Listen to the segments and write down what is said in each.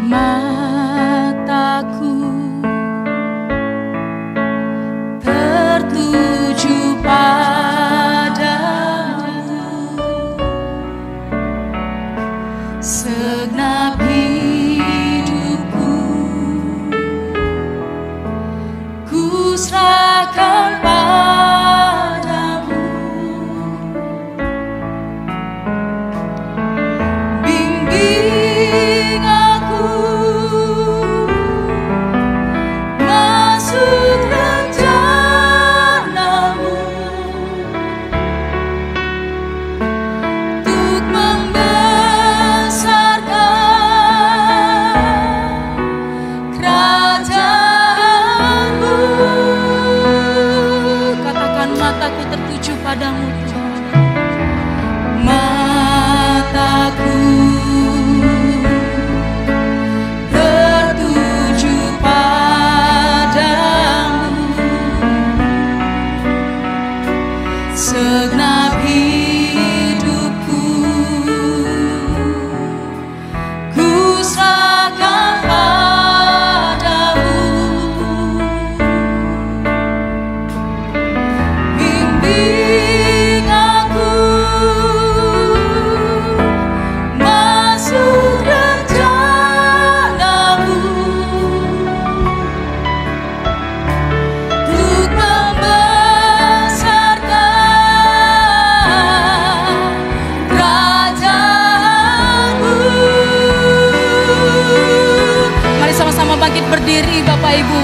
Mataku tertuju padamu, segenap hidupku ku serahkan padamu. Bimbing aku masuk rencanamu, untuk membesarkan kerajaanmu. Katakan, mataku tertuju padamu, mataku tertuju padamu, segenap hidupku ku serahkan padamu. Bimbing aku masuk rencanamu, untuk membesarkan kerajaanmu. Mari sama-sama bangkit berdiri Bapak Ibu,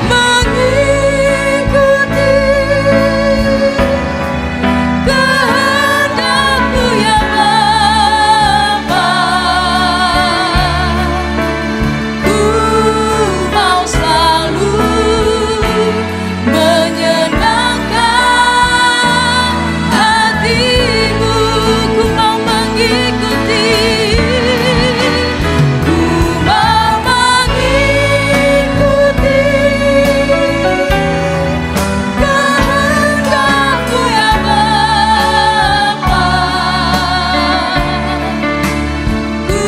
mengikuti kehendak-Mu yang Bapa. Ku mau selalu menyenangkan hati-Mu, ku mau mengikuti, ku mau mengikuti kehendak-Mu yang Bapa. Ku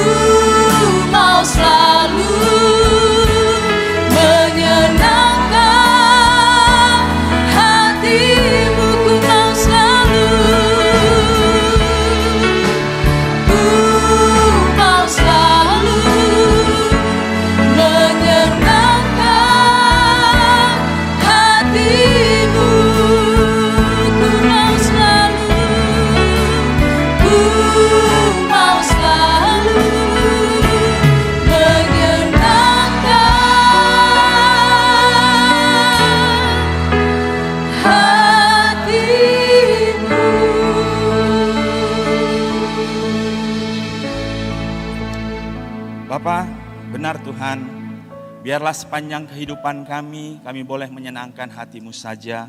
mau selalu menyenangkan hati-Mu, ku mau selalu, ku mau selalu menyenangkan hati-Mu, ku mau selalu, ku mau selalu menyenangkan hati-Mu. Bapa, benar Tuhan, biarlah sepanjang kehidupan kami boleh menyenangkan hati-Mu saja.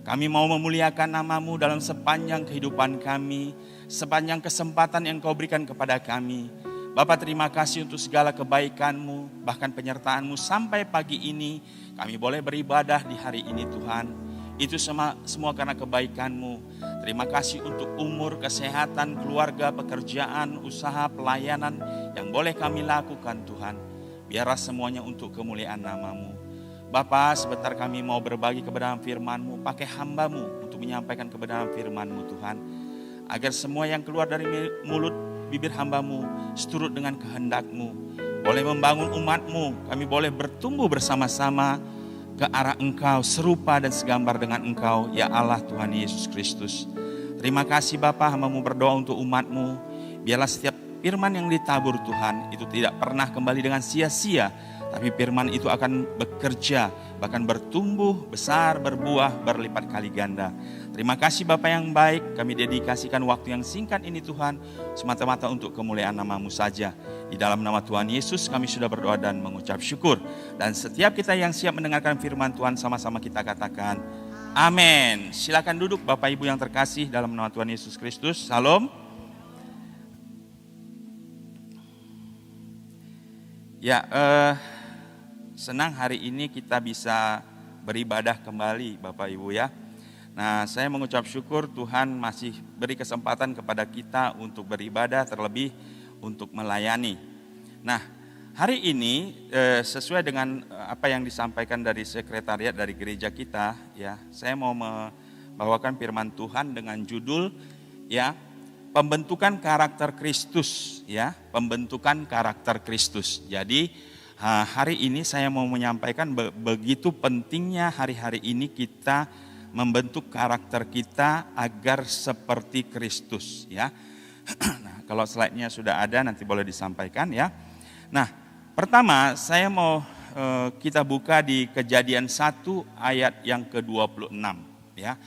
Kami mau memuliakan nama-Mu dalam sepanjang kehidupan kami, sepanjang kesempatan yang Kau berikan kepada kami. Bapa, terima kasih untuk segala kebaikan-Mu, bahkan penyertaan-Mu sampai pagi ini. Kami boleh beribadah di hari ini Tuhan. Itu semua karena kebaikan-Mu. Terima kasih untuk umur, kesehatan, keluarga, pekerjaan, usaha, pelayanan yang boleh kami lakukan Tuhan. Biarlah semuanya untuk kemuliaan nama-Mu. Bapa, sebentar kami mau berbagi kebenaran firman-Mu. Pakai hamba-Mu untuk menyampaikan kebenaran firman-Mu Tuhan. Agar semua yang keluar dari mulut bibir hamba-Mu seturut dengan kehendak-Mu. Boleh membangun umat-Mu. Kami boleh bertumbuh bersama-sama ke arah Engkau, serupa dan segambar dengan Engkau, ya Allah Tuhan Yesus Kristus. Terima kasih Bapa, hamba-Mu berdoa untuk umat-Mu. Biarlah setiap firman yang ditabur Tuhan itu tidak pernah kembali dengan sia-sia. Tapi firman itu akan bekerja, bahkan bertumbuh, besar, berbuah, berlipat kali ganda. Terima kasih Bapa yang baik, kami dedikasikan waktu yang singkat ini Tuhan, semata-mata untuk kemuliaan nama-Mu saja. Di dalam nama Tuhan Yesus kami sudah berdoa dan mengucap syukur. Dan setiap kita yang siap mendengarkan firman Tuhan, sama-sama kita katakan, amin. Silakan duduk Bapak Ibu yang terkasih dalam nama Tuhan Yesus Kristus. Salam. Ya, senang hari ini kita bisa beribadah kembali Bapak Ibu ya. Nah, saya mengucap syukur Tuhan masih beri kesempatan kepada kita untuk beribadah, terlebih untuk melayani. Nah, hari ini sesuai dengan apa yang disampaikan dari sekretariat dari gereja kita ya, saya mau membawakan firman Tuhan dengan judul ya, pembentukan karakter Kristus ya, pembentukan karakter Kristus. Jadi hari ini saya mau menyampaikan begitu pentingnya hari-hari ini kita membentuk karakter kita agar seperti Kristus ya. Nah, kalau slide-nya sudah ada nanti boleh disampaikan ya. Nah, pertama saya mau kita buka di Kejadian 1 ayat yang ke-26 ya.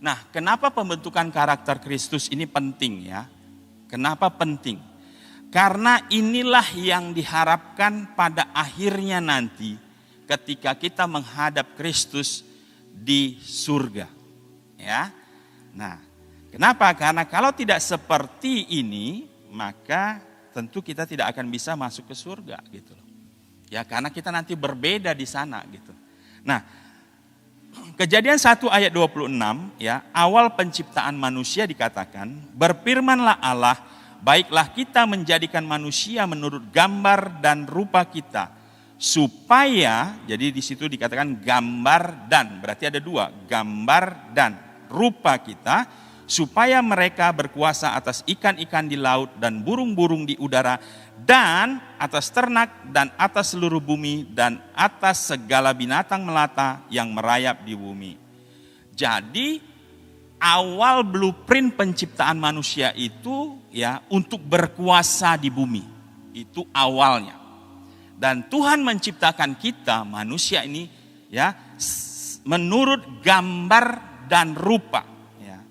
Nah, kenapa pembentukan karakter Kristus ini penting ya? Kenapa penting? Karena inilah yang diharapkan pada akhirnya nanti ketika kita menghadap Kristus di surga. Ya. Nah, kenapa? Karena kalau tidak seperti ini, maka tentu kita tidak akan bisa masuk ke surga gitu loh. Ya, karena kita nanti berbeda di sana gitu. Nah, Kejadian 1 ayat 26 ya, awal penciptaan manusia dikatakan, berfirmanlah Allah, baiklah kita menjadikan manusia menurut gambar dan rupa kita, supaya, jadi di situ dikatakan gambar dan, berarti ada dua, gambar dan rupa kita, supaya mereka berkuasa atas ikan-ikan di laut dan burung-burung di udara, dan atas ternak dan atas seluruh bumi dan atas segala binatang melata yang merayap di bumi. Jadi awal blueprint penciptaan manusia itu ya untuk berkuasa di bumi. Itu awalnya. Dan Tuhan menciptakan kita manusia ini ya menurut gambar dan rupa. Ya.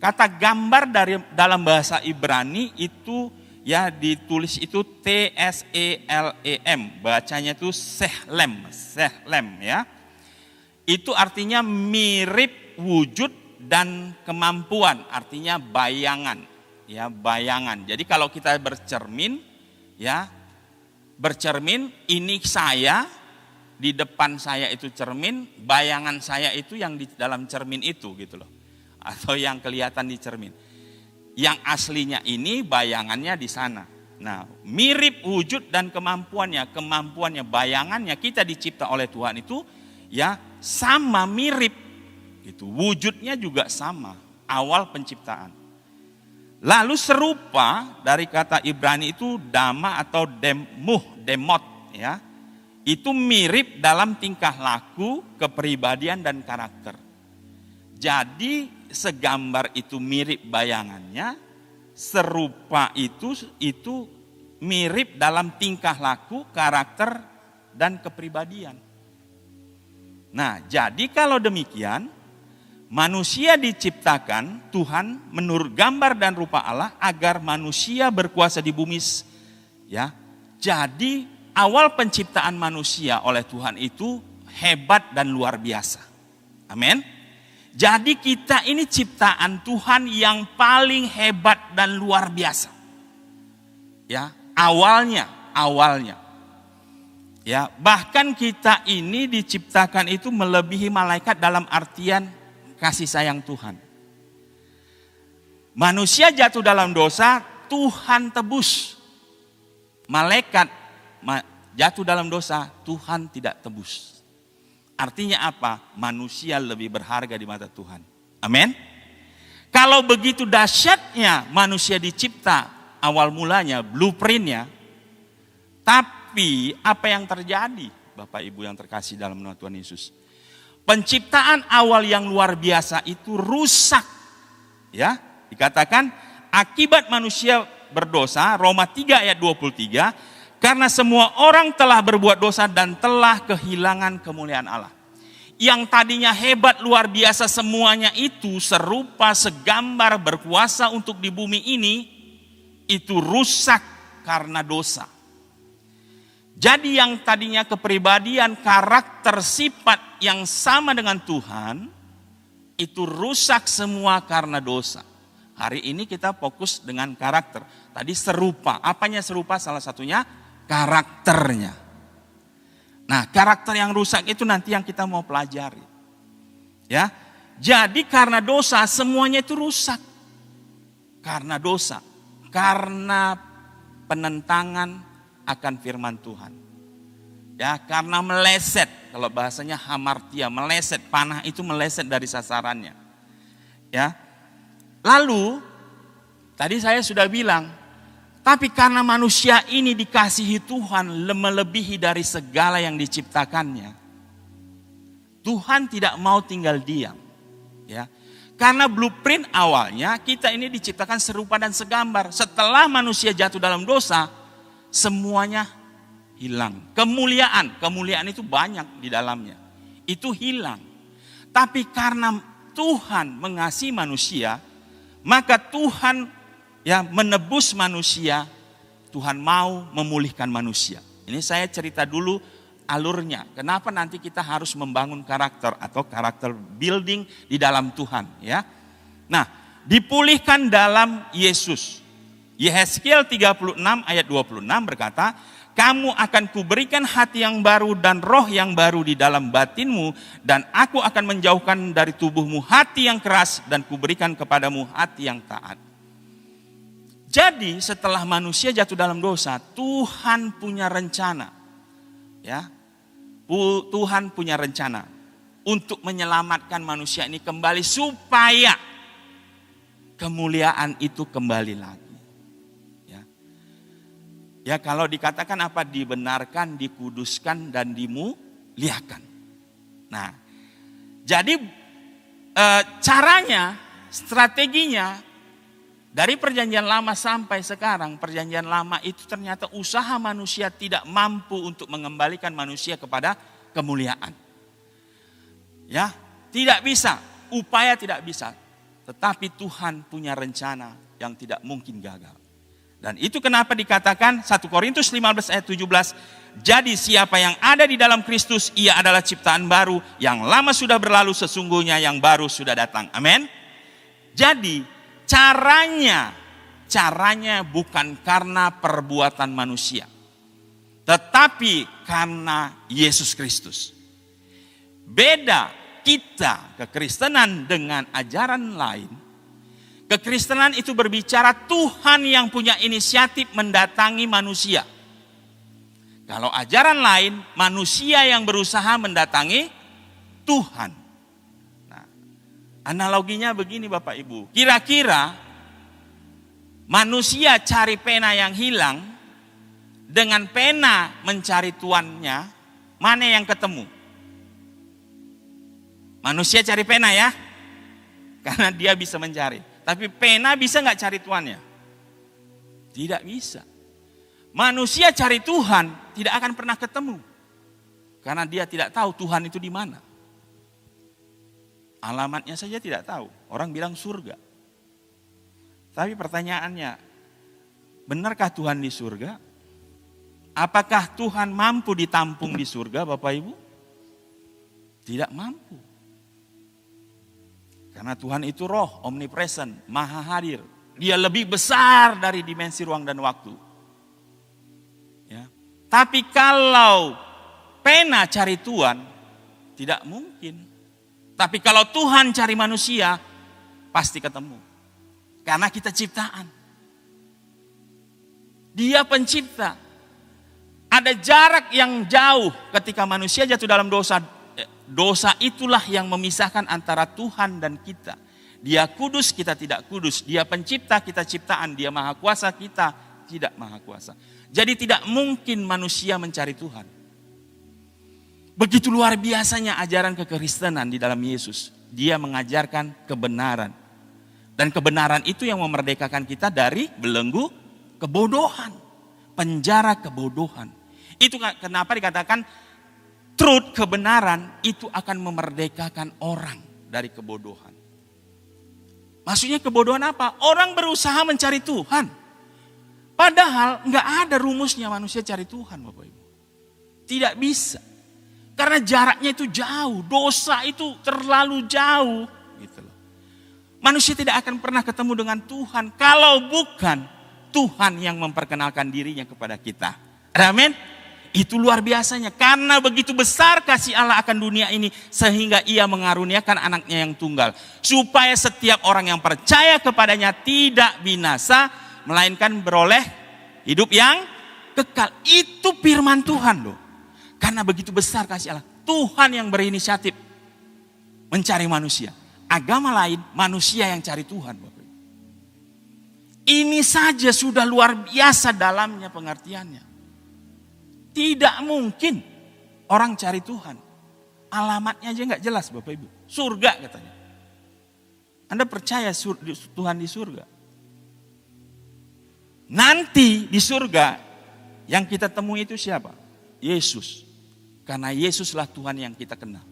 Kata gambar dalam bahasa Ibrani itu ya ditulis itu T-S-E-L-E-M, bacanya itu sehlem ya. Itu artinya mirip, wujud dan kemampuan, artinya bayangan ya, bayangan. Jadi kalau kita bercermin ya, bercermin, ini saya, di depan saya itu cermin, bayangan saya itu yang di dalam cermin itu gitu loh. Atau yang kelihatan di cermin. Yang aslinya ini bayangannya di sana. Nah, mirip wujud dan kemampuannya, bayangannya kita dicipta oleh Tuhan itu ya sama mirip gitu. Wujudnya juga sama, awal penciptaan. Lalu serupa dari kata Ibrani itu dama atau demot ya. Itu mirip dalam tingkah laku, kepribadian dan karakter. Jadi segambar itu mirip bayangannya, serupa itu mirip dalam tingkah laku, karakter dan kepribadian. Nah, jadi kalau demikian manusia diciptakan Tuhan menurut gambar dan rupa Allah agar manusia berkuasa di bumi ya. Jadi awal penciptaan manusia oleh Tuhan itu hebat dan luar biasa. Amin. Jadi kita ini ciptaan Tuhan yang paling hebat dan luar biasa. Ya, awalnya. Ya, bahkan kita ini diciptakan itu melebihi malaikat dalam artian kasih sayang Tuhan. Manusia jatuh dalam dosa, Tuhan tebus. Malaikat jatuh dalam dosa, Tuhan tidak tebus. Artinya apa? Manusia lebih berharga di mata Tuhan. Amin. Kalau begitu dahsyatnya manusia dicipta awal mulanya, blueprintnya. Tapi apa yang terjadi? Bapak Ibu yang terkasih dalam nama Tuhan Yesus. Penciptaan awal yang luar biasa itu rusak. Ya, dikatakan akibat manusia berdosa, Roma 3 ayat 23, karena semua orang telah berbuat dosa dan telah kehilangan kemuliaan Allah. Yang tadinya hebat luar biasa semuanya itu serupa segambar berkuasa untuk di bumi ini, itu rusak karena dosa. Jadi yang tadinya kepribadian, karakter, sifat yang sama dengan Tuhan, itu rusak semua karena dosa. Hari ini kita fokus dengan karakter. Tadi serupa. Apanya serupa? Salah satunya karakternya. Nah, karakter yang rusak itu nanti yang kita mau pelajari. Ya. Jadi karena dosa semuanya itu rusak. Karena dosa. Karena penentangan akan firman Tuhan. Ya, karena meleset. Kalau bahasanya hamartia, meleset. Panah itu meleset dari sasarannya. Ya. Lalu, tadi saya sudah bilang, tapi karena manusia ini dikasihi Tuhan melebihi dari segala yang diciptakannya, Tuhan tidak mau tinggal diam. Ya. Karena blueprint awalnya kita ini diciptakan serupa dan segambar. Setelah manusia jatuh dalam dosa, semuanya hilang. Kemuliaan itu banyak di dalamnya. Itu hilang. Tapi karena Tuhan mengasihi manusia, maka Tuhan menebus manusia, Tuhan mau memulihkan manusia. Ini saya cerita dulu alurnya. Kenapa nanti kita harus membangun karakter atau karakter building di dalam Tuhan. Ya. Nah, dipulihkan dalam Yesus. Yehezkiel 36 ayat 26 berkata, kamu akan kuberikan hati yang baru dan roh yang baru di dalam batinmu, dan aku akan menjauhkan dari tubuhmu hati yang keras dan kuberikan kepadamu hati yang taat. Jadi setelah manusia jatuh dalam dosa, Tuhan punya rencana. Ya, Tuhan punya rencana untuk menyelamatkan manusia ini kembali supaya kemuliaan itu kembali lagi. Ya, kalau dikatakan apa? Dibenarkan, dikuduskan, dan dimuliakan. Nah, jadi caranya, strateginya, dari perjanjian lama sampai sekarang, perjanjian lama itu ternyata usaha manusia tidak mampu untuk mengembalikan manusia kepada kemuliaan. Ya, tidak bisa, upaya tidak bisa. Tetapi Tuhan punya rencana yang tidak mungkin gagal. Dan itu kenapa dikatakan 1 Korintus 15 ayat 17. Jadi siapa yang ada di dalam Kristus, ia adalah ciptaan baru. Yang lama sudah berlalu, sesungguhnya yang baru sudah datang. Amin. Jadi caranya bukan karena perbuatan manusia. Tetapi karena Yesus Kristus. Beda kita kekristenan dengan ajaran lain. Kekristenan itu berbicara Tuhan yang punya inisiatif mendatangi manusia. Kalau ajaran lain, manusia yang berusaha mendatangi Tuhan. Nah, analoginya begini Bapak Ibu. Kira-kira manusia cari pena yang hilang dengan pena mencari tuannya, mana yang ketemu? Manusia cari pena ya, karena dia bisa mencari. Tapi pena bisa nggak cari tuannya? Tidak bisa. Manusia cari Tuhan tidak akan pernah ketemu. Karena dia tidak tahu Tuhan itu di mana. Alamatnya saja tidak tahu. Orang bilang surga. Tapi pertanyaannya, benarkah Tuhan di surga? Apakah Tuhan mampu ditampung di surga Bapak Ibu? Tidak mampu. Karena Tuhan itu roh, omnipresent, maha hadir. Dia lebih besar dari dimensi ruang dan waktu. Ya. Tapi kalau pena cari Tuhan, tidak mungkin. Tapi kalau Tuhan cari manusia, pasti ketemu. Karena kita ciptaan. Dia pencipta. Ada jarak yang jauh ketika manusia jatuh dalam dosa. Dosa itulah yang memisahkan antara Tuhan dan kita. Dia kudus, kita tidak kudus. Dia pencipta, kita ciptaan. Dia maha kuasa, kita tidak maha kuasa. Jadi tidak mungkin manusia mencari Tuhan. Begitu luar biasanya ajaran kekristenan di dalam Yesus. Dia mengajarkan kebenaran. Dan kebenaran itu yang memerdekakan kita dari belenggu Kebodohan. Penjara kebodohan. Itu kenapa dikatakan truth, kebenaran itu akan memerdekakan orang dari kebodohan. Maksudnya kebodohan apa? Orang berusaha mencari Tuhan. Padahal nggak ada rumusnya manusia cari Tuhan, Bapak Ibu. Tidak bisa. Karena jaraknya itu jauh, dosa itu terlalu jauh. Gitu loh. Manusia tidak akan pernah ketemu dengan Tuhan kalau bukan Tuhan yang memperkenalkan dirinya kepada kita. Amin. Itu luar biasanya. Karena begitu besar kasih Allah akan dunia ini. Sehingga ia mengaruniakan anaknya yang tunggal. Supaya setiap orang yang percaya kepadanya tidak binasa. Melainkan beroleh hidup yang kekal. Itu firman Tuhan loh. Karena begitu besar kasih Allah. Tuhan yang berinisiatif mencari manusia. Agama lain manusia yang cari Tuhan. Bapak. Ini saja sudah luar biasa dalamnya pengertiannya. Tidak mungkin orang cari Tuhan. Alamatnya aja nggak jelas Bapak Ibu. Surga katanya. Anda percaya Tuhan di surga? Nanti di surga yang kita temui itu siapa? Yesus. Karena Yesuslah Tuhan yang kita kenal.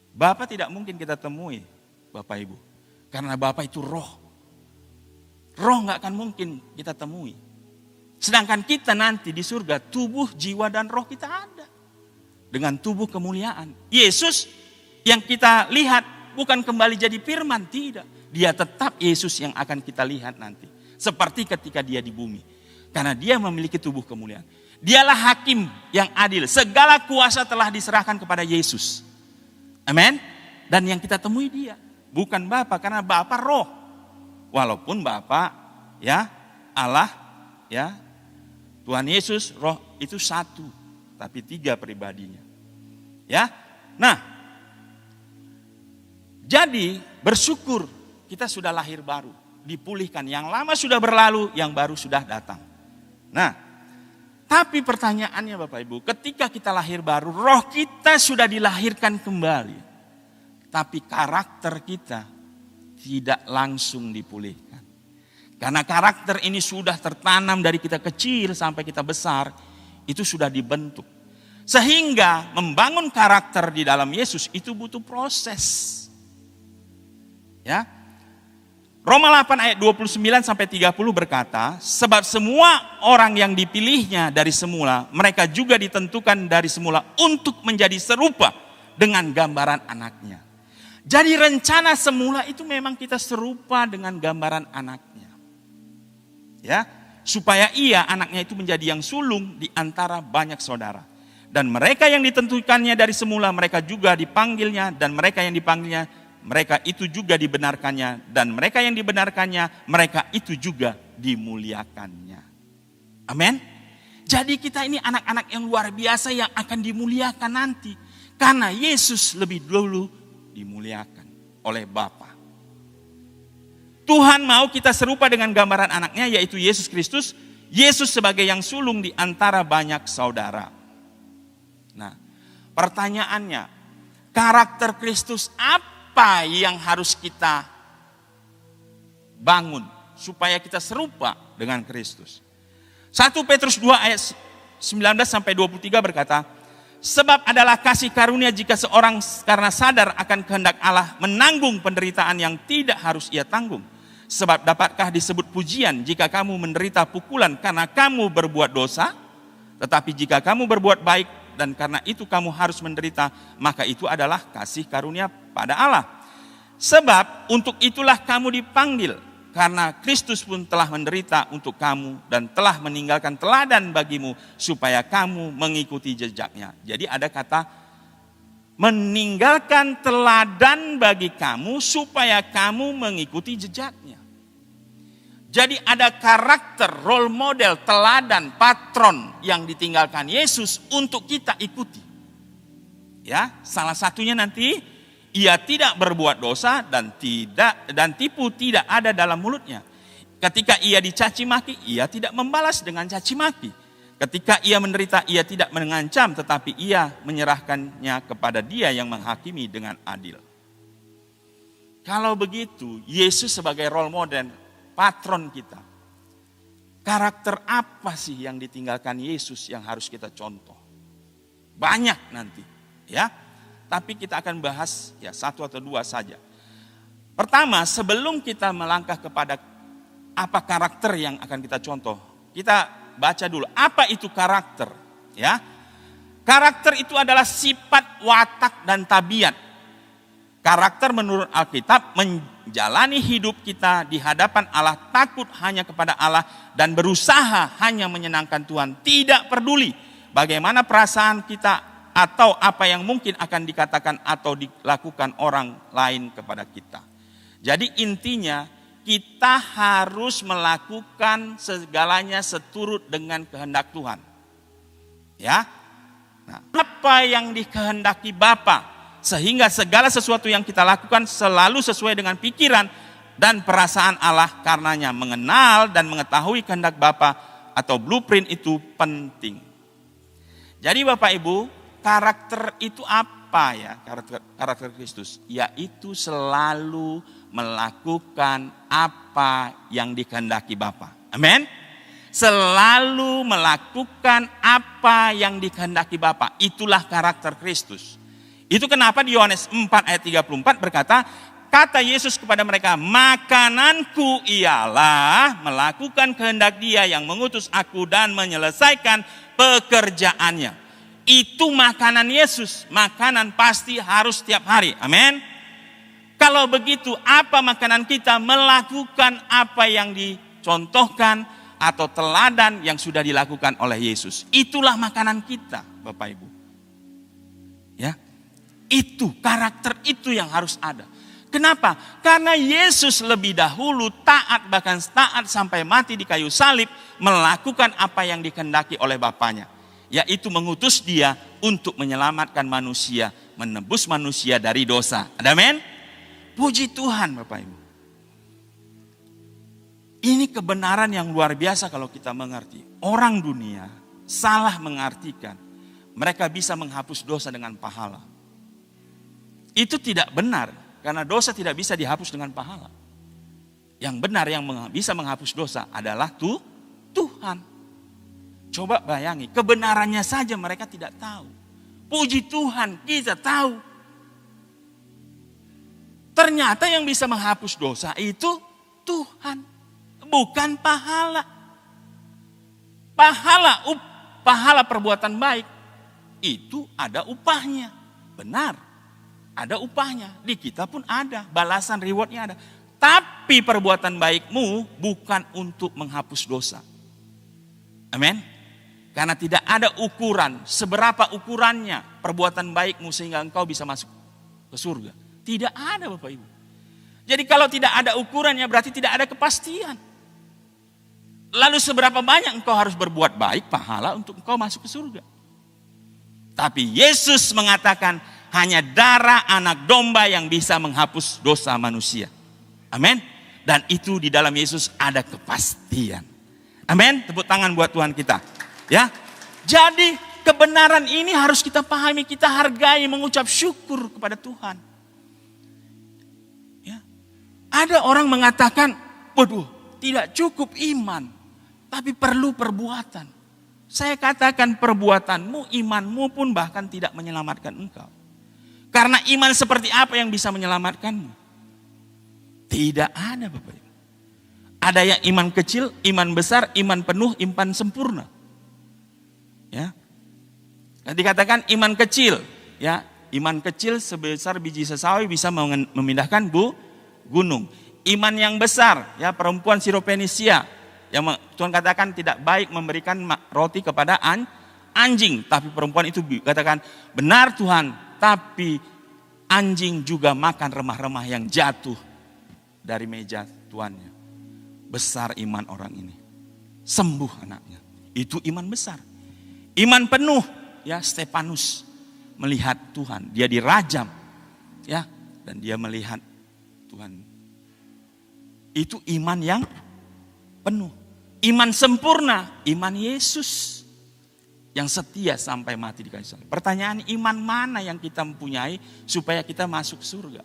Bapa tidak mungkin kita temui Bapak Ibu. Karena Bapa itu roh. Roh nggak akan mungkin kita temui. Sedangkan kita nanti di surga, tubuh, jiwa, dan roh kita ada. Dengan tubuh kemuliaan. Yesus yang kita lihat bukan kembali jadi firman, tidak. Dia tetap Yesus yang akan kita lihat nanti. Seperti ketika dia di bumi. Karena dia memiliki tubuh kemuliaan. Dialah hakim yang adil. Segala kuasa telah diserahkan kepada Yesus. Amin. Dan yang kita temui dia. Bukan Bapa, karena Bapa roh. Walaupun Bapa, ya, Allah, ya, Tuhan Yesus, roh itu satu, tapi tiga pribadinya. Ya. Nah, jadi bersyukur kita sudah lahir baru, dipulihkan. Yang lama sudah berlalu, yang baru sudah datang. Nah, tapi pertanyaannya Bapak Ibu, ketika kita lahir baru, roh kita sudah dilahirkan kembali. Tapi karakter kita tidak langsung dipulihkan. Karena karakter ini sudah tertanam dari kita kecil sampai kita besar, itu sudah dibentuk. Sehingga membangun karakter di dalam Yesus itu butuh proses. Ya. Roma 8 ayat 29 sampai 30 berkata, sebab semua orang yang dipilihnya dari semula, mereka juga ditentukan dari semula untuk menjadi serupa dengan gambaran anaknya. Jadi rencana semula itu memang kita serupa dengan gambaran anaknya. Ya, supaya ia anaknya itu menjadi yang sulung di antara banyak saudara. Dan mereka yang ditentukannya dari semula, mereka juga dipanggilnya, dan mereka yang dipanggilnya, mereka itu juga dibenarkannya, dan mereka yang dibenarkannya, mereka itu juga dimuliakannya. Amin. Jadi kita ini anak-anak yang luar biasa yang akan dimuliakan nanti. Karena Yesus lebih dulu dimuliakan oleh Bapa. Tuhan mau kita serupa dengan gambaran anaknya, yaitu Yesus Kristus. Yesus sebagai yang sulung di antara banyak saudara. Nah, pertanyaannya, karakter Kristus apa yang harus kita bangun supaya kita serupa dengan Kristus? 1 Petrus 2 ayat 19 sampai 23 berkata, sebab adalah kasih karunia jika seorang karena sadar akan kehendak Allah menanggung penderitaan yang tidak harus ia tanggung. Sebab dapatkah disebut pujian jika kamu menderita pukulan karena kamu berbuat dosa? Tetapi jika kamu berbuat baik dan karena itu kamu harus menderita, maka itu adalah kasih karunia pada Allah. Sebab untuk itulah kamu dipanggil, karena Kristus pun telah menderita untuk kamu dan telah meninggalkan teladan bagimu supaya kamu mengikuti jejaknya. Jadi ada kata meninggalkan teladan bagi kamu supaya kamu mengikuti jejaknya. Jadi ada karakter, role model, teladan, patron yang ditinggalkan Yesus untuk kita ikuti. Ya, salah satunya nanti ia tidak berbuat dosa dan tipu tidak ada dalam mulutnya. Ketika ia dicaci maki, ia tidak membalas dengan caci maki. Ketika ia menderita, ia tidak mengancam, tetapi ia menyerahkannya kepada Dia yang menghakimi dengan adil. Kalau begitu, Yesus sebagai role model, patron kita, Karakter apa sih yang ditinggalkan Yesus yang harus kita contoh? Banyak nanti, ya. Tapi kita akan bahas ya 1 atau 2 saja. Pertama, sebelum kita melangkah kepada apa karakter yang akan kita contoh, kita baca dulu apa itu karakter, ya. Karakter itu adalah sifat, watak, dan tabiat. Karakter menurut Alkitab menjalani hidup kita di hadapan Allah, takut hanya kepada Allah dan berusaha hanya menyenangkan Tuhan. Tidak peduli bagaimana perasaan kita atau apa yang mungkin akan dikatakan atau dilakukan orang lain kepada kita. Jadi intinya kita harus melakukan segalanya seturut dengan kehendak Tuhan. Ya. Nah, apa yang dikehendaki Bapa, sehingga segala sesuatu yang kita lakukan selalu sesuai dengan pikiran dan perasaan Allah, karenanya mengenal dan mengetahui kehendak Bapa atau blueprint itu penting. Jadi Bapak Ibu, karakter itu apa ya? Karakter Kristus yaitu selalu melakukan apa yang dikehendaki Bapa. Amin. Selalu melakukan apa yang dikehendaki Bapa. Itulah karakter Kristus. Itu kenapa di Yohanes 4 ayat 34 berkata, kata Yesus kepada mereka, makananku ialah melakukan kehendak Dia yang mengutus aku dan menyelesaikan pekerjaannya. Itu makanan Yesus. Makanan pasti harus setiap hari. Amin. Kalau begitu, apa makanan kita? Melakukan apa yang dicontohkan atau teladan yang sudah dilakukan oleh Yesus. Itulah makanan kita, Bapak Ibu. Ya. Itu, karakter itu yang harus ada. Kenapa? Karena Yesus lebih dahulu taat, bahkan taat sampai mati di kayu salib, melakukan apa yang dikehendaki oleh Bapanya. Yaitu mengutus Dia untuk menyelamatkan manusia, menebus manusia dari dosa. Amin? Puji Tuhan Bapak Ibu. Ini kebenaran yang luar biasa kalau kita mengerti. Orang dunia salah mengartikan mereka bisa menghapus dosa dengan pahala. Itu tidak benar, karena dosa tidak bisa dihapus dengan pahala. Yang benar yang bisa menghapus dosa adalah Tuhan. Coba bayangi, kebenarannya saja mereka tidak tahu. Puji Tuhan, kita tahu. Ternyata yang bisa menghapus dosa itu Tuhan, bukan pahala. Pahala perbuatan baik itu ada upahnya, benar. Ada upahnya, di kita pun ada, balasan rewardnya ada. Tapi perbuatan baikmu bukan untuk menghapus dosa. Amin. Karena tidak ada ukuran, seberapa ukurannya perbuatan baikmu sehingga engkau bisa masuk ke surga. Tidak ada Bapak Ibu. Jadi kalau tidak ada ukurannya berarti tidak ada kepastian. Lalu seberapa banyak engkau harus berbuat baik pahala untuk engkau masuk ke surga. Tapi Yesus mengatakan hanya darah anak domba yang bisa menghapus dosa manusia. Amin. Dan itu di dalam Yesus ada kepastian. Amin. Tepuk tangan buat Tuhan kita. Ya. Jadi kebenaran ini harus kita pahami, kita hargai, mengucap syukur kepada Tuhan. Ya. Ada orang mengatakan, waduh, tidak cukup iman, tapi perlu perbuatan. Saya katakan perbuatanmu, imanmu pun bahkan tidak menyelamatkan engkau. Karena iman seperti apa yang bisa menyelamatkanmu? Tidak ada Bapak Ibu. Ada yang iman kecil, iman besar, iman penuh, iman sempurna. Ya. Dikatakan iman kecil, ya, iman kecil sebesar biji sesawi bisa memindahkan gunung. Iman yang besar, ya, perempuan Sirophenisia yang Tuhan katakan tidak baik memberikan roti kepada anjing, tapi perempuan itu katakan, benar Tuhan, tapi anjing juga makan remah-remah yang jatuh dari meja tuannya. Besar iman orang ini. Sembuh anaknya. Itu iman besar. Iman penuh, ya, Stefanus melihat Tuhan. Dia dirajam, ya, dan dia melihat Tuhan. Itu iman yang penuh. Iman sempurna, iman Yesus yang setia sampai mati di kayu salib. Pertanyaan, iman mana yang kita mempunyai supaya kita masuk surga?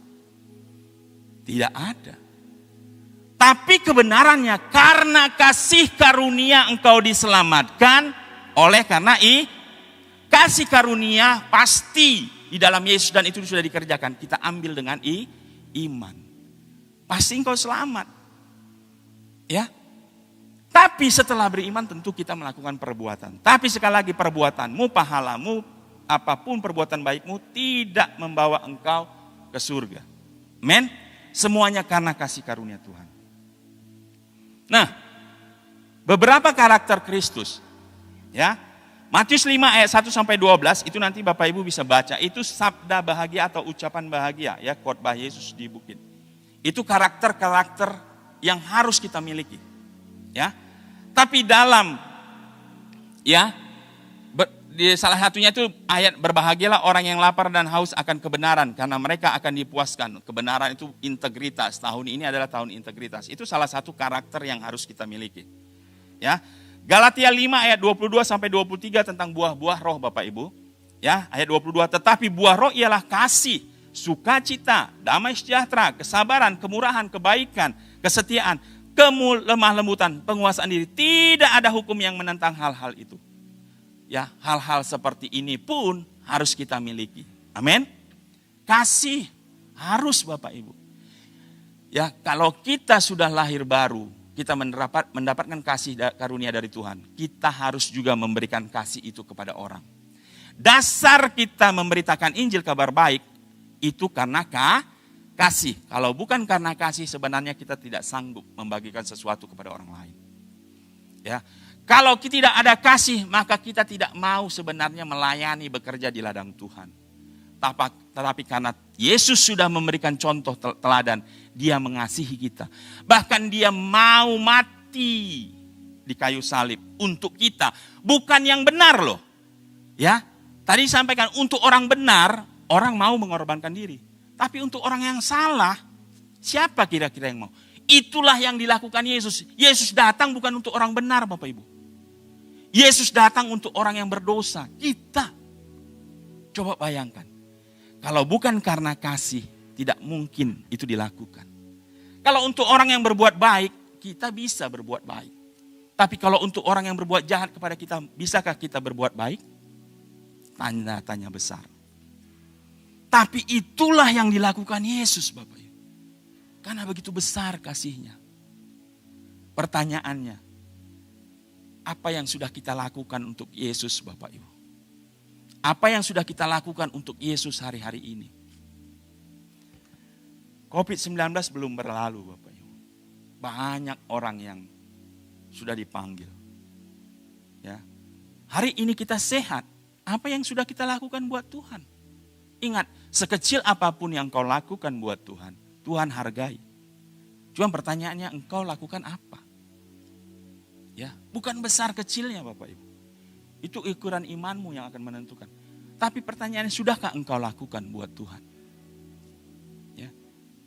Tidak ada. Tapi kebenarannya karena kasih karunia engkau diselamatkan oleh karena kasih karunia pasti di dalam Yesus dan itu sudah dikerjakan. Kita ambil dengan iman. Pasti engkau selamat. Ya. Tapi setelah beriman tentu kita melakukan perbuatan. Tapi sekali lagi perbuatanmu, pahalamu, apapun perbuatan baikmu tidak membawa engkau ke surga. Amen. Semuanya karena kasih karunia Tuhan. Nah, beberapa karakter Kristus. Ya. Matius 5 ayat 1 sampai 12 itu nanti Bapak Ibu bisa baca. Itu sabda bahagia atau ucapan bahagia ya, khotbah Yesus di bukit. Itu karakter-karakter yang harus kita miliki. Ya. Tapi dalam ya di salah satunya itu ayat berbahagialah orang yang lapar dan haus akan kebenaran karena mereka akan dipuaskan. Kebenaran itu integritas. Tahun ini adalah tahun integritas. Itu salah satu karakter yang harus kita miliki. Ya. Galatia 5 ayat 22 sampai 23 tentang buah-buah roh Bapak Ibu. Ya, ayat 22, tetapi buah roh ialah kasih, sukacita, damai sejahtera, kesabaran, kemurahan, kebaikan, kesetiaan, lemah lembutan, penguasaan diri. Tidak ada hukum yang menentang hal-hal itu. Ya, hal-hal seperti ini pun harus kita miliki. Amin. Kasih harus Bapak Ibu. Ya, kalau kita sudah lahir baru, kita mendapatkan kasih karunia dari Tuhan. Kita harus juga memberikan kasih itu kepada orang. Dasar kita memberitakan Injil kabar baik itu karena kasih. Kalau bukan karena kasih sebenarnya kita tidak sanggup membagikan sesuatu kepada orang lain. Ya. Kalau kita tidak ada kasih maka kita tidak mau sebenarnya melayani bekerja di ladang Tuhan. Tetapi karena Yesus sudah memberikan contoh teladan, dia mengasihi kita. Bahkan dia mau mati di kayu salib untuk kita. Bukan yang benar loh. Ya, tadi sampaikan untuk orang benar, orang mau mengorbankan diri. Tapi untuk orang yang salah, siapa kira-kira yang mau? Itulah yang dilakukan Yesus. Yesus datang bukan untuk orang benar Bapak Ibu. Yesus datang untuk orang yang berdosa. Kita. Coba bayangkan. Kalau bukan karena kasih, tidak mungkin itu dilakukan. Kalau untuk orang yang berbuat baik, kita bisa berbuat baik. Tapi kalau untuk orang yang berbuat jahat kepada kita, bisakah kita berbuat baik? Tanda-tanya besar. Tapi itulah yang dilakukan Yesus Bapak Ibu. Karena begitu besar kasihnya. Pertanyaannya, apa yang sudah kita lakukan untuk Yesus Bapak Ibu? Apa yang sudah kita lakukan untuk Yesus hari-hari ini? COVID-19 belum berlalu Bapak Ibu. Banyak orang yang sudah dipanggil. Ya. Hari ini kita sehat. Apa yang sudah kita lakukan buat Tuhan? Ingat, sekecil apapun yang kau lakukan buat Tuhan, Tuhan hargai. Cuma pertanyaannya engkau lakukan apa? Ya, bukan besar kecilnya Bapak Ibu. Itu ukuran imanmu yang akan menentukan. Tapi pertanyaannya, sudahkah engkau lakukan buat Tuhan? Ya.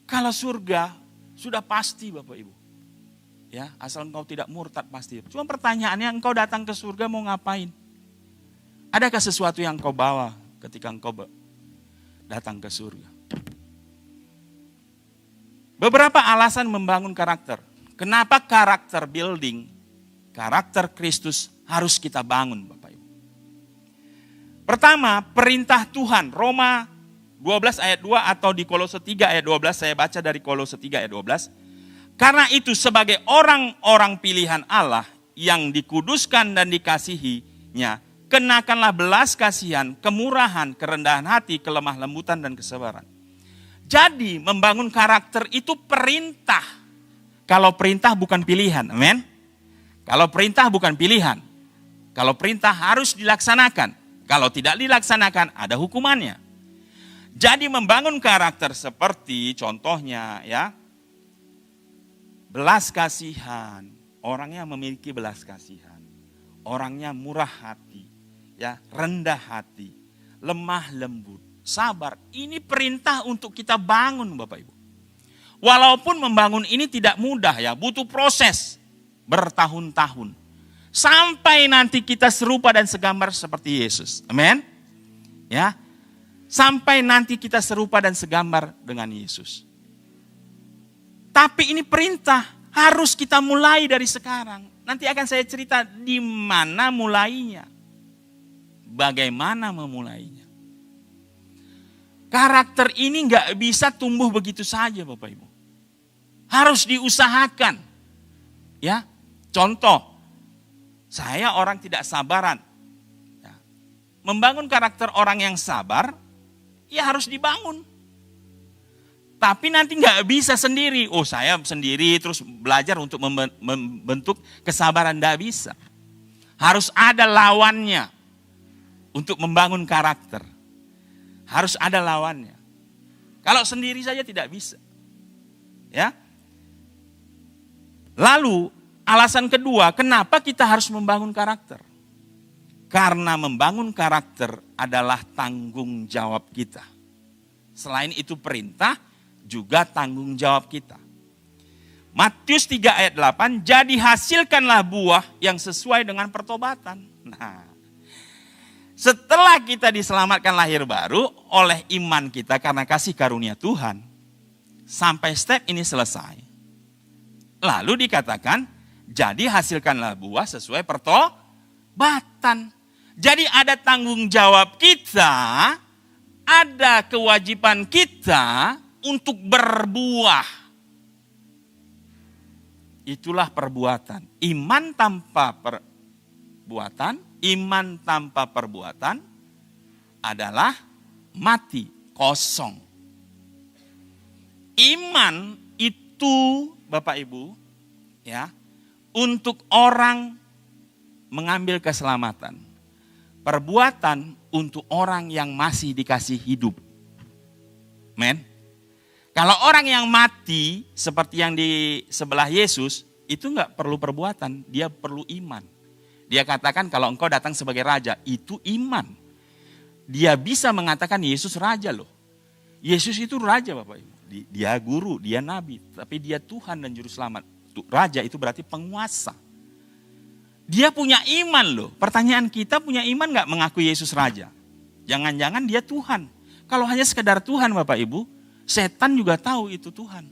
Kalau surga, sudah pasti Bapak Ibu. Ya, asal engkau tidak murtad pasti. Cuma pertanyaannya, engkau datang ke surga mau ngapain? Adakah sesuatu yang engkau bawa ketika engkau datang ke surga? Beberapa alasan membangun karakter. Kenapa karakter building, karakter Kristus harus kita bangun Bapak Ibu. Pertama, perintah Tuhan. Roma 12 ayat 2 atau di Kolose 3 ayat 12. Saya baca dari Kolose 3 ayat 12. Karena itu sebagai orang-orang pilihan Allah yang dikuduskan dan dikasihinya, kenakanlah belas kasihan, kemurahan, kerendahan hati, kelemah lembutan dan kesabaran. Jadi membangun karakter itu perintah. Kalau perintah bukan pilihan, amin. Kalau perintah bukan pilihan. Kalau perintah harus dilaksanakan. Kalau tidak dilaksanakan ada hukumannya. Jadi membangun karakter seperti contohnya ya. Belas kasihan. Orangnya memiliki belas kasihan. Orangnya murah hati. Ya, rendah hati. Lemah lembut. Sabar. Ini perintah untuk kita bangun Bapak Ibu. Walaupun membangun ini tidak mudah ya. Butuh proses. Bertahun-tahun. Sampai nanti kita serupa dan segambar seperti Yesus. Amin. Ya. Sampai nanti kita serupa dan segambar dengan Yesus. Tapi ini perintah Harus kita mulai dari sekarang. Nanti akan saya cerita di mana mulainya. Bagaimana memulainya. Karakter ini gak bisa tumbuh begitu saja Bapak Ibu. Harus diusahakan. Ya, contoh, saya orang tidak sabaran. Ya. Membangun karakter orang yang sabar, ya harus dibangun. Tapi nanti nggak bisa sendiri. Oh saya sendiri terus belajar untuk membentuk kesabaran, nggak bisa. Harus ada lawannya untuk membangun karakter. Harus ada lawannya. Kalau sendiri saja tidak bisa. Ya. Lalu alasan kedua, kenapa kita harus membangun karakter? Karena membangun karakter adalah tanggung jawab kita. Selain itu perintah, juga tanggung jawab kita. Matius 3 ayat 8, jadi hasilkanlah buah yang sesuai dengan pertobatan. Nah, setelah kita diselamatkan lahir baru oleh iman kita karena kasih karunia Tuhan, sampai step ini selesai. Lalu dikatakan, jadi hasilkanlah buah sesuai pertobatan. Jadi ada tanggung jawab kita, ada kewajiban kita untuk berbuah. Itulah perbuatan. Iman tanpa perbuatan, iman tanpa perbuatan adalah mati, kosong. Iman itu Bapak Ibu, ya, untuk orang mengambil keselamatan. Perbuatan untuk orang yang masih dikasih hidup. Men. Kalau orang yang mati seperti yang di sebelah Yesus, itu enggak perlu perbuatan, dia perlu iman. Dia katakan kalau engkau datang sebagai raja, itu iman. Dia bisa mengatakan Yesus raja loh. Yesus itu raja Bapak Ibu. Dia guru, dia nabi, tapi dia Tuhan dan juru selamat. Raja itu berarti penguasa. Dia punya iman loh. Pertanyaan kita, punya iman gak mengakui Yesus raja? Jangan-jangan dia Tuhan. Kalau hanya sekedar Tuhan Bapak Ibu, setan juga tahu itu Tuhan.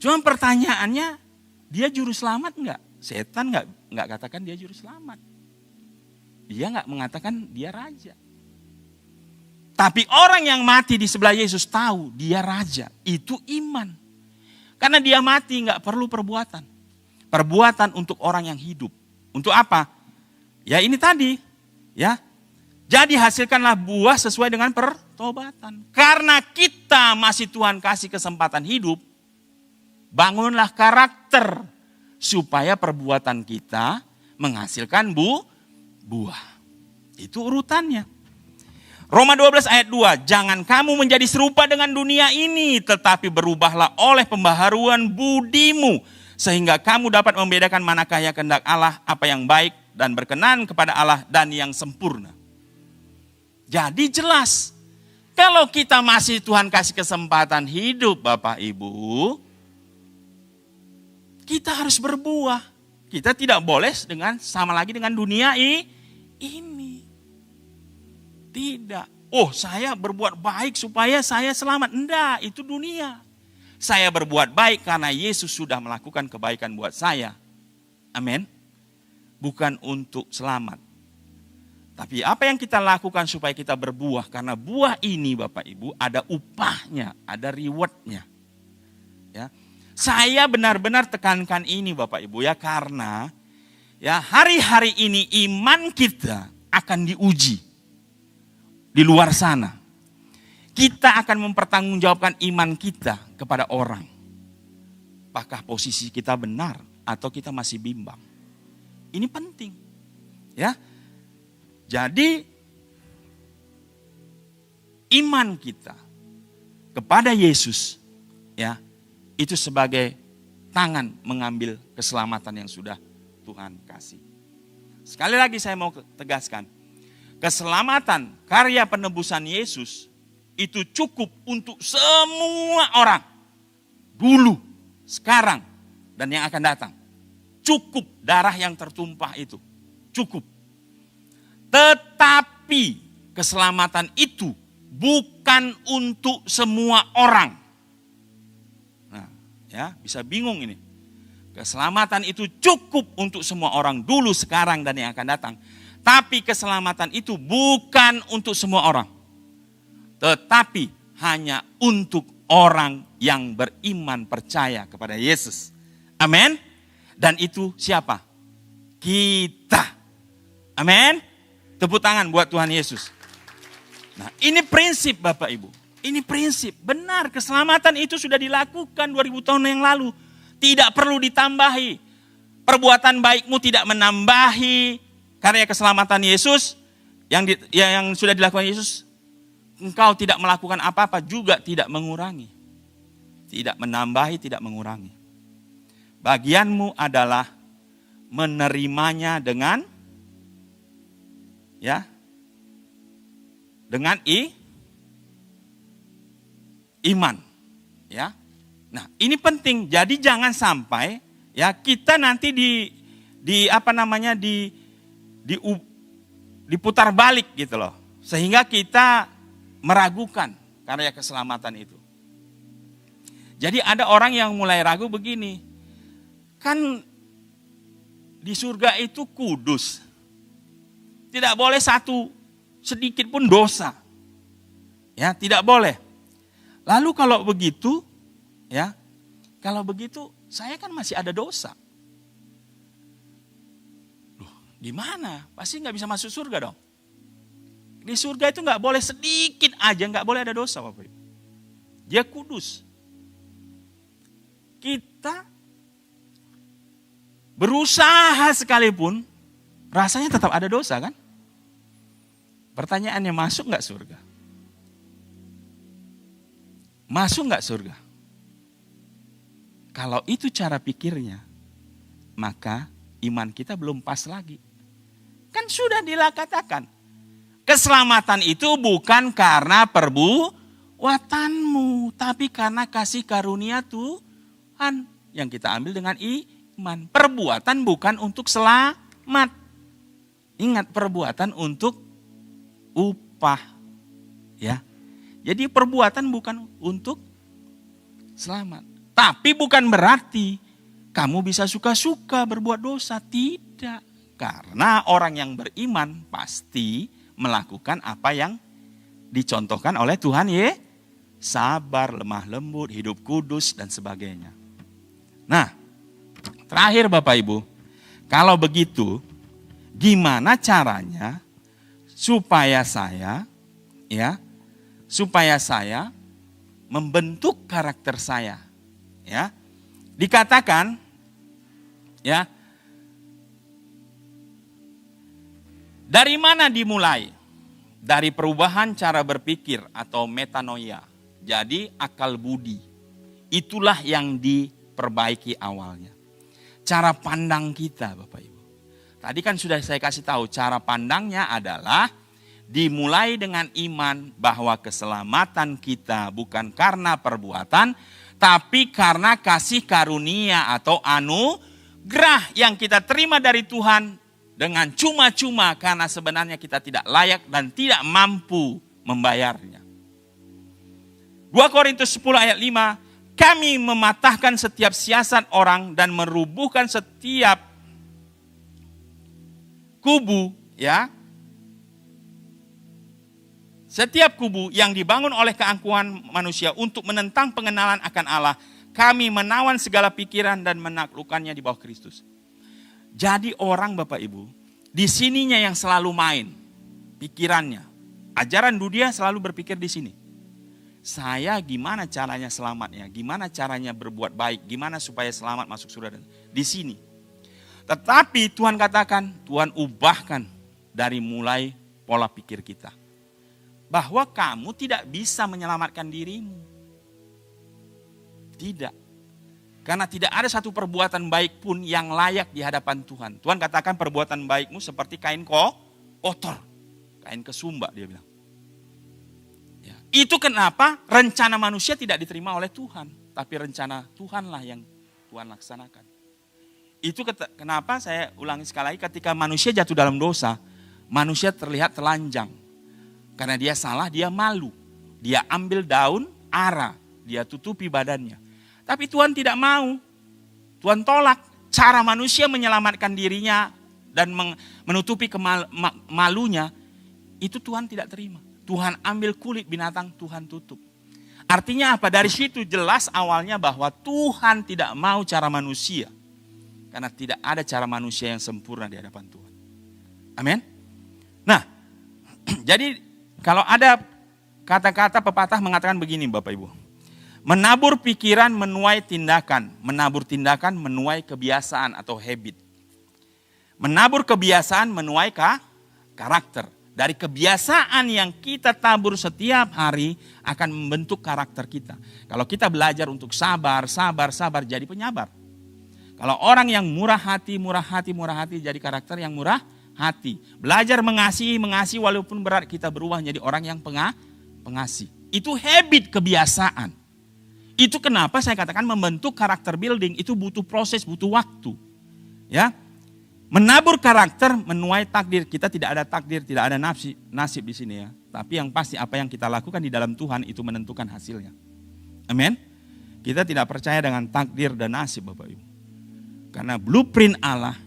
Cuma pertanyaannya, dia juru selamat enggak? Setan enggak katakan dia juru selamat. Dia enggak mengatakan dia raja. Tapi orang yang mati di sebelah Yesus tahu dia raja. Itu iman. Karena dia mati enggak perlu perbuatan. Perbuatan untuk orang yang hidup. Untuk apa? Ya ini tadi. Ya. Jadi hasilkanlah buah sesuai dengan pertobatan. Karena kita masih Tuhan kasih kesempatan hidup. Bangunlah karakter. Supaya perbuatan kita menghasilkan buah. Itu urutannya. Roma 12 ayat 2, jangan kamu menjadi serupa dengan dunia ini, tetapi berubahlah oleh pembaharuan budimu, sehingga kamu dapat membedakan manakah yang kehendak Allah, apa yang baik dan berkenan kepada Allah dan yang sempurna. Jadi jelas, kalau kita masih Tuhan kasih kesempatan hidup Bapak Ibu, kita harus berbuah. Kita tidak boleh sama lagi dengan dunia ini. Tidak. Oh saya berbuat baik supaya saya selamat. Enggak, itu dunia. Saya berbuat baik karena Yesus sudah melakukan kebaikan buat saya. Amin. Bukan untuk selamat. Tapi apa yang kita lakukan supaya kita berbuah. Karena buah ini Bapak Ibu ada upahnya, ada rewardnya. Ya. Saya benar-benar tekankan ini Bapak Ibu ya. Karena ya hari-hari ini iman kita akan diuji. Di luar sana. Kita akan mempertanggungjawabkan iman kita kepada orang. Apakah posisi kita benar atau kita masih bimbang. Ini penting. Ya. Jadi iman kita kepada Yesus ya, itu sebagai tangan mengambil keselamatan yang sudah Tuhan kasih. Sekali lagi saya mau tegaskan. Keselamatan karya penebusan Yesus itu cukup untuk semua orang. Dulu, sekarang, dan yang akan datang. Cukup darah yang tertumpah itu. Cukup. Tetapi keselamatan itu bukan untuk semua orang. Nah, Ya, bisa bingung ini. Keselamatan itu cukup untuk semua orang dulu, sekarang, dan yang akan datang. Tapi keselamatan itu bukan untuk semua orang. Tetapi hanya untuk orang yang beriman percaya kepada Yesus. Amin. Dan itu siapa? Kita. Amin. Tepuk tangan buat Tuhan Yesus. Nah, ini prinsip Bapak Ibu. Ini prinsip. Benar, keselamatan itu sudah dilakukan 2000 tahun yang lalu. Tidak perlu ditambahi. Perbuatan baikmu tidak menambahi karya keselamatan Yesus. Yang sudah dilakukan Yesus. Engkau tidak melakukan apa-apa juga tidak mengurangi. Tidak menambahi, tidak mengurangi. Bagianmu adalah menerimanya dengan iman, ya. Nah, ini penting. Jadi jangan sampai kita nanti diputar balik gitu loh. Sehingga kita meragukan karya keselamatan itu. Jadi ada orang yang mulai ragu begini. Kan di surga itu kudus. Tidak boleh sedikit pun dosa. Ya, tidak boleh. Lalu kalau begitu, saya kan masih ada dosa. Loh, gimana? Pasti nggak bisa masuk surga dong. Di surga itu nggak boleh sedikit aja, nggak boleh ada dosa, Bapak Ibu. Dia kudus. Kita berusaha sekalipun, rasanya tetap ada dosa kan? Pertanyaannya, masuk nggak surga? Masuk nggak surga? Kalau itu cara pikirnya, maka iman kita belum pas lagi. Kan sudah dikatakan, keselamatan itu bukan karena perbuatanmu, tapi karena kasih karunia Tuhan yang kita ambil dengan iman. Perbuatan bukan untuk selamat. Ingat, perbuatan untuk upah. Ya. Jadi perbuatan bukan untuk selamat. Tapi bukan berarti kamu bisa suka-suka berbuat dosa. Tidak. Karena orang yang beriman pasti melakukan apa yang dicontohkan oleh Tuhan, sabar, lemah lembut, hidup kudus, dan sebagainya. Nah, terakhir Bapak Ibu, kalau begitu, gimana caranya supaya saya membentuk karakter saya? Ya, dikatakan, dari mana dimulai? Dari perubahan cara berpikir atau metanoia. Jadi akal budi. Itulah yang diperbaiki awalnya. Cara pandang kita, Bapak Ibu. Tadi kan sudah saya kasih tahu, cara pandangnya adalah dimulai dengan iman bahwa keselamatan kita bukan karena perbuatan, tapi karena kasih karunia atau anugerah yang kita terima dari Tuhan dengan cuma-cuma karena sebenarnya kita tidak layak dan tidak mampu membayarnya. 2 Korintus 10 ayat 5, kami mematahkan setiap siasat orang dan merubuhkan setiap kubu, setiap kubu yang dibangun oleh keangkuhan manusia untuk menentang pengenalan akan Allah. Kami menawan segala pikiran dan menaklukkannya di bawah Kristus. Jadi orang Bapak Ibu, di sininya yang selalu main pikirannya. Ajaran dunia selalu berpikir di sini. Saya gimana caranya selamatnya, gimana caranya berbuat baik, gimana supaya selamat masuk surga. Di sini. Tetapi Tuhan katakan, Tuhan ubahkan dari mulai pola pikir kita. Bahwa kamu tidak bisa menyelamatkan dirimu. Tidak. Karena tidak ada satu perbuatan baik pun yang layak di hadapan Tuhan. Tuhan katakan perbuatan baikmu seperti kain kotor. Kain kesumba dia bilang. Ya. Itu kenapa rencana manusia tidak diterima oleh Tuhan. Tapi rencana Tuhanlah yang Tuhan laksanakan. Itu kenapa saya ulangi sekali lagi, ketika manusia jatuh dalam dosa, manusia terlihat telanjang. Karena dia salah, dia malu. Dia ambil daun ara, dia tutupi badannya. Tapi Tuhan tidak mau. Tuhan tolak cara manusia menyelamatkan dirinya dan menutupi malunya. Itu Tuhan tidak terima. Tuhan ambil kulit binatang, Tuhan tutup. Artinya apa? Dari situ jelas awalnya bahwa Tuhan tidak mau cara manusia. Karena tidak ada cara manusia yang sempurna di hadapan Tuhan. Amin. Nah, jadi kalau ada kata-kata pepatah mengatakan begini Bapak Ibu. Menabur pikiran menuai tindakan. Menabur tindakan menuai kebiasaan atau habit. Menabur kebiasaan menuai karakter. Dari kebiasaan yang kita tabur setiap hari akan membentuk karakter kita. Kalau kita belajar untuk sabar jadi penyabar. Kalau orang yang murah hati jadi karakter yang murah hati. Belajar mengasihi walaupun berat kita berubah menjadi orang yang pengasih. Itu habit kebiasaan. Itu kenapa saya katakan membentuk karakter building itu butuh proses, butuh waktu. Ya. Menabur karakter menuai takdir. Kita tidak ada takdir, tidak ada nasib di sini ya. Tapi yang pasti apa yang kita lakukan di dalam Tuhan itu menentukan hasilnya. Amin. Kita tidak percaya dengan takdir dan nasib Bapak Ibu. Karena blueprint Allah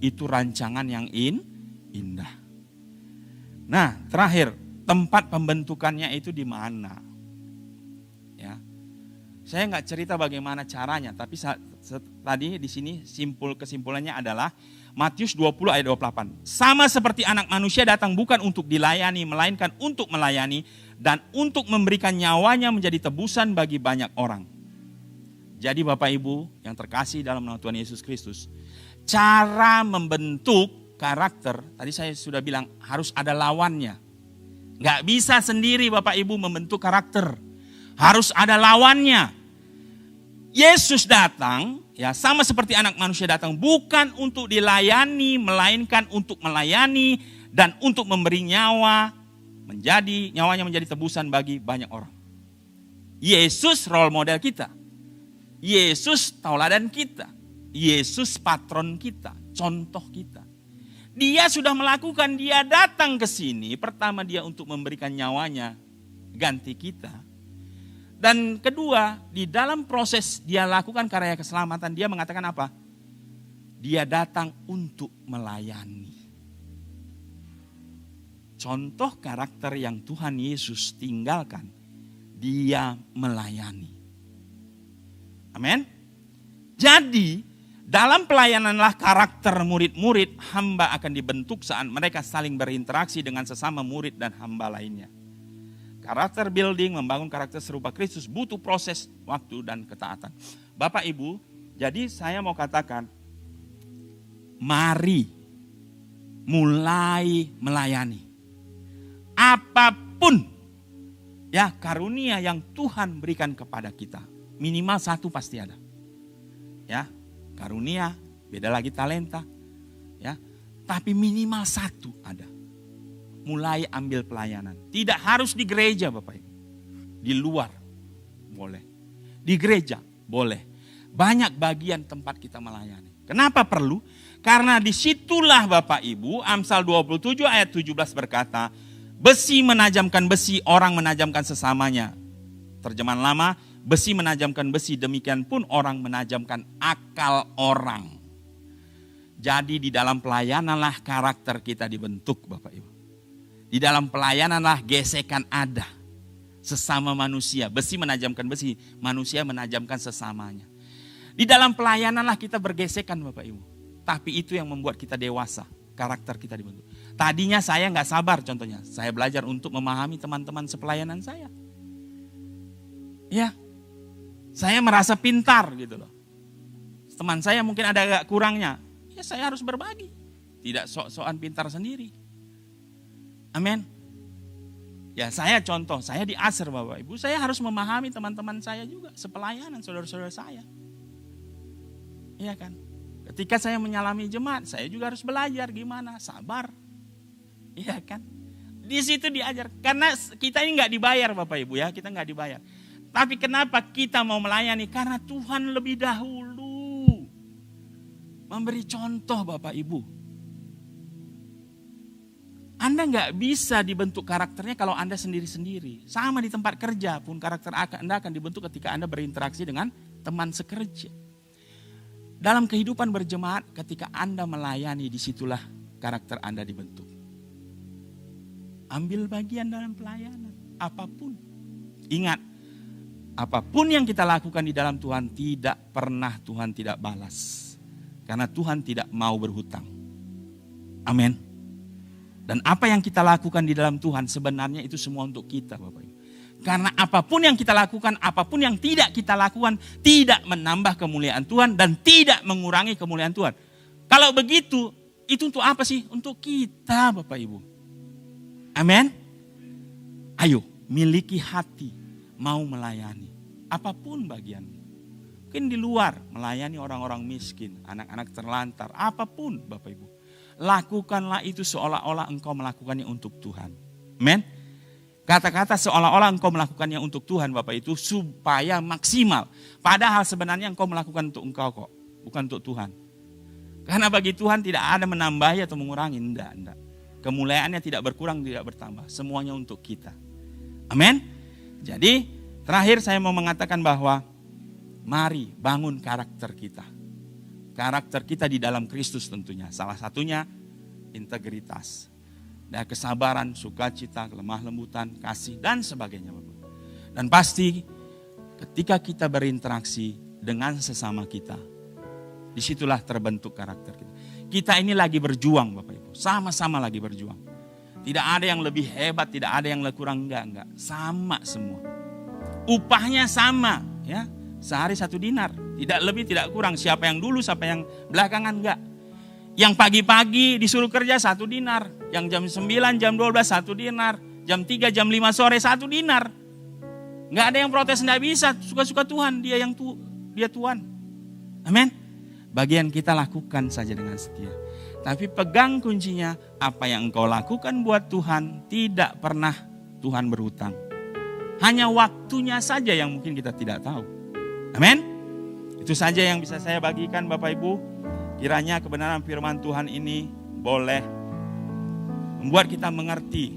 itu rancangan yang indah. Nah, terakhir, tempat pembentukannya itu di mana? Ya. Saya nggak cerita bagaimana caranya, tapi tadi di sini kesimpulannya adalah Matius 20 ayat 28. Sama seperti anak manusia datang bukan untuk dilayani, melainkan untuk melayani dan untuk memberikan nyawanya menjadi tebusan bagi banyak orang. Jadi Bapak Ibu yang terkasih dalam nama Tuhan Yesus Kristus, cara membentuk karakter, tadi saya sudah bilang harus ada lawannya. Nggak bisa sendiri Bapak Ibu membentuk karakter, harus ada lawannya. Yesus datang, ya sama seperti anak manusia datang bukan untuk dilayani, melainkan untuk melayani dan untuk memberi nyawanya menjadi tebusan bagi banyak orang. Yesus role model kita. Yesus tauladan kita. Yesus patron kita, contoh kita. Dia sudah melakukan, dia datang ke sini, pertama dia untuk memberikan nyawanya ganti kita. Dan kedua, di dalam proses dia lakukan karya keselamatan, dia mengatakan apa? Dia datang untuk melayani. Contoh karakter yang Tuhan Yesus tinggalkan, dia melayani. Amin. Jadi, dalam pelayananlah karakter murid-murid hamba akan dibentuk saat mereka saling berinteraksi dengan sesama murid dan hamba lainnya. Karakter building, membangun karakter serupa Kristus butuh proses, waktu, dan ketaatan. Bapak Ibu, jadi saya mau katakan, mari mulai melayani. Apapun ya karunia yang Tuhan berikan kepada kita, minimal satu pasti ada. Ya, karunia, beda lagi talenta. Ya, tapi minimal satu ada. Mulai ambil pelayanan. Tidak harus di gereja Bapak Ibu. Di luar boleh. Di gereja boleh. Banyak bagian tempat kita melayani. Kenapa perlu? Karena disitulah Bapak Ibu, Amsal 27 ayat 17 berkata, besi menajamkan besi, orang menajamkan sesamanya. Terjemahan lama, besi menajamkan besi, demikian pun orang menajamkan akal orang. Jadi di dalam pelayananlah karakter kita dibentuk Bapak Ibu. Di dalam pelayananlah gesekan ada. Sesama manusia. Besi menajamkan besi. Manusia menajamkan sesamanya. Di dalam pelayananlah kita bergesekan Bapak Ibu. Tapi itu yang membuat kita dewasa. Karakter kita dibentuk. Tadinya saya gak sabar contohnya. Saya belajar untuk memahami teman-teman sepelayanan saya. Ya. Saya merasa pintar gitu loh. Teman saya mungkin ada agak kurangnya. Ya saya harus berbagi. Tidak sok-sokan pintar sendiri. Amin. Ya saya contoh, saya di Aser Bapak Ibu, saya harus memahami teman-teman saya juga, sepelayanan saudara-saudara saya. Iya kan? Ketika saya menyalami jemaat, saya juga harus belajar gimana, sabar. Iya kan? Di situ diajar, karena kita ini nggak dibayar Bapak Ibu ya, kita nggak dibayar. Tapi kenapa kita mau melayani? Karena Tuhan lebih dahulu memberi contoh Bapak Ibu. Anda nggak bisa dibentuk karakternya kalau Anda sendiri-sendiri. Sama di tempat kerja pun karakter Anda akan dibentuk ketika Anda berinteraksi dengan teman sekerja. Dalam kehidupan berjemaat, ketika Anda melayani, disitulah karakter Anda dibentuk. Ambil bagian dalam pelayanan, apapun. Ingat, apapun yang kita lakukan di dalam Tuhan, tidak pernah Tuhan tidak balas. Karena Tuhan tidak mau berhutang. Amin. Dan apa yang kita lakukan di dalam Tuhan, sebenarnya itu semua untuk kita, Bapak Ibu. Karena apapun yang kita lakukan, apapun yang tidak kita lakukan, tidak menambah kemuliaan Tuhan dan tidak mengurangi kemuliaan Tuhan. Kalau begitu, itu untuk apa sih? Untuk kita, Bapak Ibu. Amin. Ayo, miliki hati, mau melayani. Apapun bagianmu. Mungkin di luar, melayani orang-orang miskin, anak-anak terlantar, apapun Bapak Ibu. Lakukanlah itu seolah-olah engkau melakukannya untuk Tuhan. Amin. Kata-kata seolah-olah engkau melakukannya untuk Tuhan Bapak itu supaya maksimal. Padahal sebenarnya engkau melakukan untuk engkau kok, bukan untuk Tuhan. Karena bagi Tuhan tidak ada menambahi atau mengurangi, enggak. Kemuliaannya tidak berkurang, tidak bertambah. Semuanya untuk kita. Amin. Jadi terakhir saya mau mengatakan bahwa mari bangun karakter kita. Karakter kita di dalam Kristus tentunya. Salah satunya integritas. Dan kesabaran, sukacita, kelemah lembutan, kasih dan sebagainya. Dan pasti ketika kita berinteraksi dengan sesama kita, disitulah terbentuk karakter kita. Kita ini lagi berjuang Bapak Ibu, sama-sama lagi berjuang. Tidak ada yang lebih hebat, tidak ada yang lebih kurang, enggak. Sama semua. Upahnya sama ya, sehari 1 dinar. Tidak lebih, tidak kurang. Siapa yang dulu, siapa yang belakangan, enggak. Yang pagi-pagi disuruh kerja 1 dinar. Yang jam 9, jam 12 1 dinar. Jam 3, jam 5 sore 1 dinar. Nggak ada yang protes, nggak bisa. Suka-suka Tuhan, dia Tuhan. Amin. Bagian kita lakukan saja dengan setia. Tapi pegang kuncinya, apa yang engkau lakukan buat Tuhan, tidak pernah Tuhan berhutang. Hanya waktunya saja yang mungkin kita tidak tahu. Amin. Itu saja yang bisa saya bagikan Bapak Ibu. Kiranya kebenaran firman Tuhan ini boleh membuat kita mengerti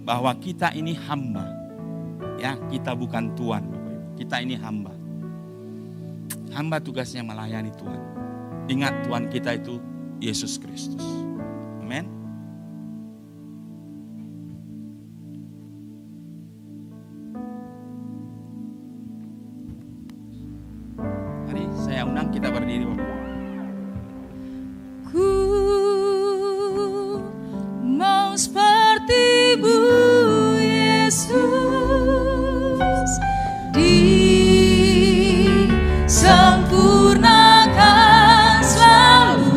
bahwa kita ini hamba. Ya, kita bukan Tuhan, Bapak Ibu. Kita ini hamba. Hamba tugasnya melayani Tuhan. Ingat Tuhan kita itu Yesus Kristus. Amin. Mari saya undang kita berdiri, Bapak. Mau seperti-Mu Yesus, disempurnakan selalu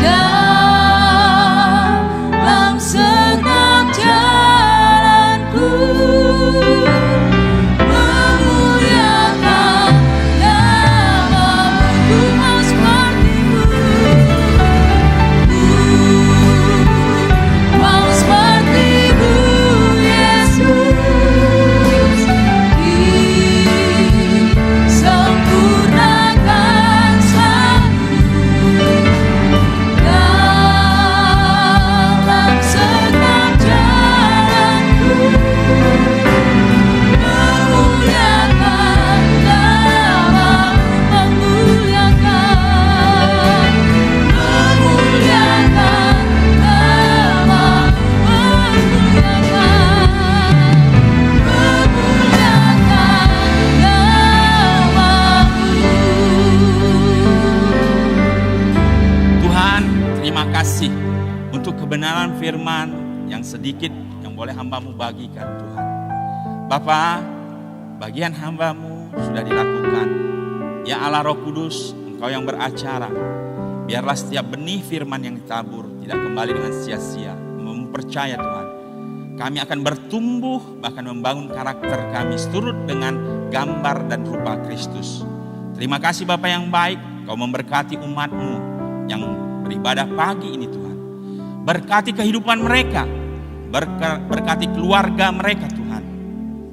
dalam segenap jalanku, memuliakan nama-Mu. Ku mau seperti-Mu. Mau seperti-Mu Yesus, disempurnakan selalu dalam segenap jalanku, memuliakan nama-Mu, memuliakan Tuhan, terima kasih untuk kebenaran firman yang sedikit yang boleh hamba-Mu bagikan Tuhan. Bapa, bagian hamba-Mu sudah dilakukan. Ya Allah Roh Kudus, Engkau yang beracara. Biarlah setiap benih firman yang ditabur tidak kembali dengan sia-sia. Mempercaya Tuhan, kami akan bertumbuh bahkan membangun karakter kami seturut dengan gambar dan rupa Kristus. Terima kasih Bapa yang baik, Kau memberkati umat-Mu yang beribadah pagi ini Tuhan. Berkati kehidupan mereka, berkati keluarga mereka Tuhan.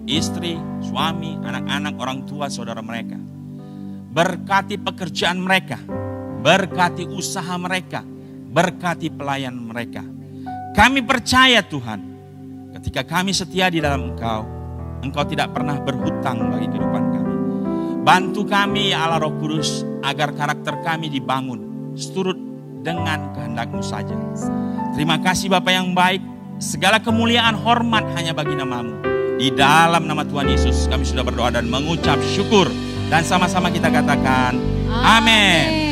Istri, suami, anak-anak, orang tua, saudara mereka. Berkati pekerjaan mereka, berkati usaha mereka, berkati pelayan mereka. Kami percaya Tuhan, ketika kami setia di dalam Engkau, Engkau tidak pernah berhutang bagi kehidupan kami. Bantu kami ya Allah Roh Kudus, agar karakter kami dibangun seturut dengan kehendak-Mu saja. Terima kasih Bapa yang baik, segala kemuliaan hormat hanya bagi nama-Mu. Di dalam nama Tuhan Yesus kami sudah berdoa dan mengucap syukur. Dan sama-sama kita katakan, amin.